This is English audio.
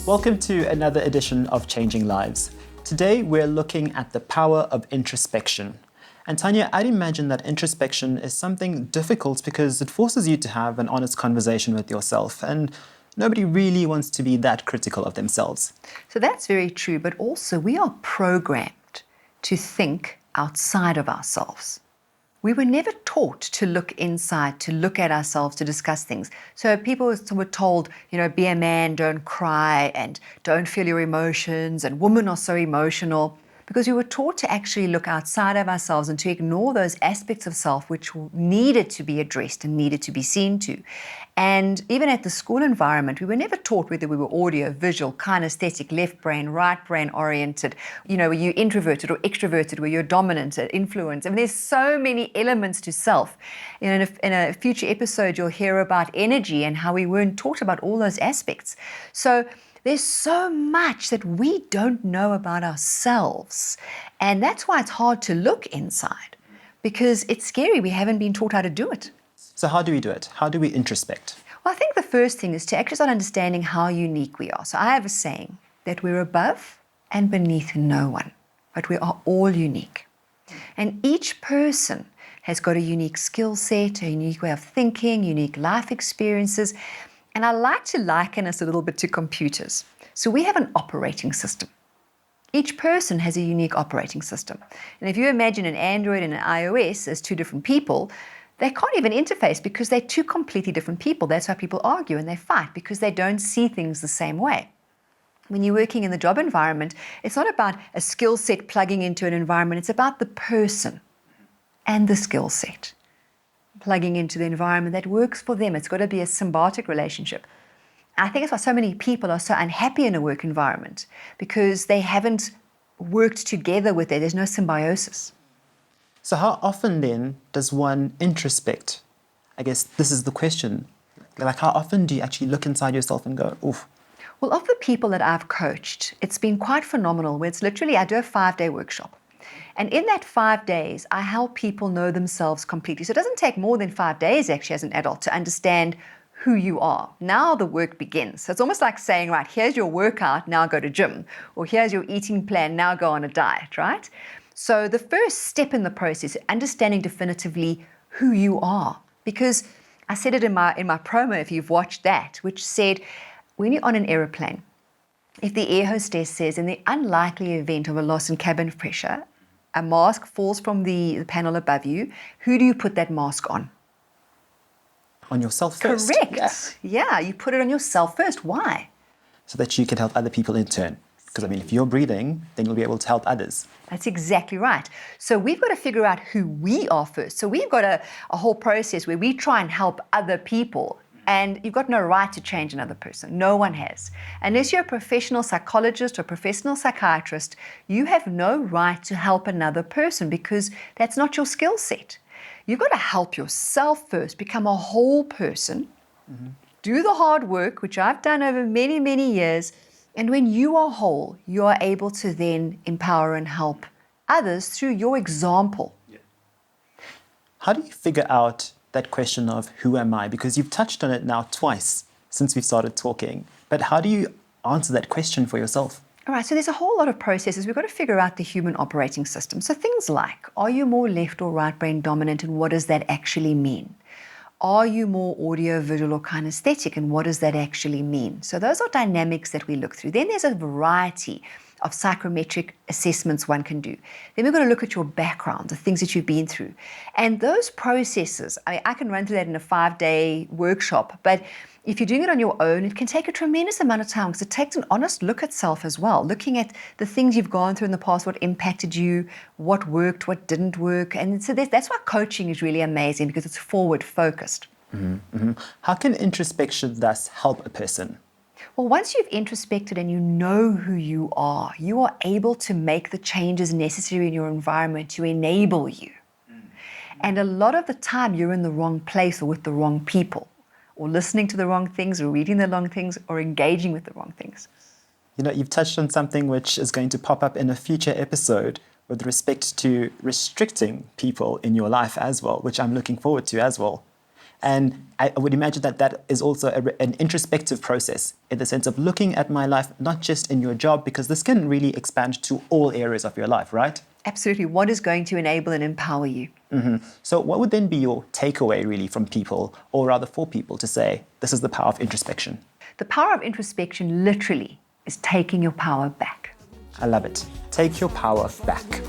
Welcome to another edition of Changing Lives. Today we're looking at the power of introspection. And Tanya, I'd imagine that introspection is something difficult because it forces you to have an honest conversation with yourself, and nobody really wants to be that critical of themselves. So that's very true, but also we are programmed to think outside of ourselves. We were never taught to look inside, to look at ourselves, to discuss things. So people were told, be a man, don't cry, and don't feel your emotions, and women are so emotional, because we were taught to actually look outside of ourselves and to ignore those aspects of self which needed to be addressed and needed to be seen to. And even at the school environment, we were never taught whether we were audio, visual, kinesthetic, left brain, right brain oriented, were you introverted or extroverted, were you dominant, influence. I mean, there's so many elements to self. In a future episode, you'll hear about energy and how we weren't taught about all those aspects. So there's so much that we don't know about ourselves. And that's why it's hard to look inside, because it's scary. We haven't been taught how to do it. So how do we do it? How do we introspect? Well, I think the first thing is to actually start understanding how unique we are. So I have a saying that we're above and beneath no one, but we are all unique. And each person has got a unique skill set, a unique way of thinking, unique life experiences. And I like to liken us a little bit to computers. So we have an operating system. Each person has a unique operating system. And if you imagine an Android and an iOS as two different people, they can't even interface because they're two completely different people. That's why people argue and they fight, because they don't see things the same way. When you're working in the job environment, it's not about a skill set plugging into an environment. It's about the person and the skill set plugging into the environment that works for them. It's got to be a symbiotic relationship. I think that's why so many people are so unhappy in a work environment, because they haven't worked together with it. There's no symbiosis. So how often then does one introspect? I guess this is the question. Like, how often do you actually look inside yourself and go, oof? Well, of the people that I've coached, it's been quite phenomenal, where it's literally, I do a 5-day workshop. And in that 5 days, I help people know themselves completely. So it doesn't take more than 5 days, actually, as an adult, to understand who you are. Now the work begins. So it's almost like saying, right, here's your workout, now go to gym. Or here's your eating plan, now go on a diet, right? So the first step in the process is understanding definitively who you are. Because I said it in my promo, if you've watched that, which said, when you're on an aeroplane, if the air hostess says, in the unlikely event of a loss in cabin pressure, a mask falls from the panel above you, who do you put that mask on? On yourself first. Correct. Yeah, you put it on yourself first. Why? So that you can help other people in turn. Because, if you're breathing, then you'll be able to help others. That's exactly right. So we've got to figure out who we are first. So we've got a whole process where we try and help other people. And you've got no right to change another person. No one has. Unless you're a professional psychologist or professional psychiatrist, you have no right to help another person, because that's not your skill set. You've got to help yourself first, become a whole person, do the hard work, which I've done over many, many years. And when you are whole, you are able to then empower and help others through your example. Yeah. How do you figure out that question of who am I? Because you've touched on it now twice since we started talking. But how do you answer that question for yourself? All right, so there's a whole lot of processes. We've got to figure out the human operating system. So things like, are you more left or right brain dominant, and what does that actually mean? Are you more audio, visual, or kinesthetic, and what does that actually mean? So those are dynamics that we look through. Then there's a variety of psychometric assessments one can do. Then we've got to look at your background, the things that you've been through. And those processes, I can run through that in a 5-day workshop, but if you're doing it on your own, it can take a tremendous amount of time, because it takes an honest look at self as well, looking at the things you've gone through in the past, what impacted you, what worked, what didn't work. And so that's why coaching is really amazing, because it's forward focused. How can introspection thus help a person? Well, once you've introspected and you know who you are able to make the changes necessary in your environment to enable you. And a lot of the time you're in the wrong place or with the wrong people, or listening to the wrong things, or reading the wrong things, or engaging with the wrong things. You've touched on something which is going to pop up in a future episode with respect to restricting people in your life as well, which I'm looking forward to as well. And I would imagine that that is also an introspective process in the sense of looking at my life, not just in your job, because this can really expand to all areas of your life, right? Absolutely. What is going to enable and empower you? So what would then be your takeaway really from people, or rather for people, to say, this is the power of introspection? The power of introspection literally is taking your power back. I love it. Take your power back.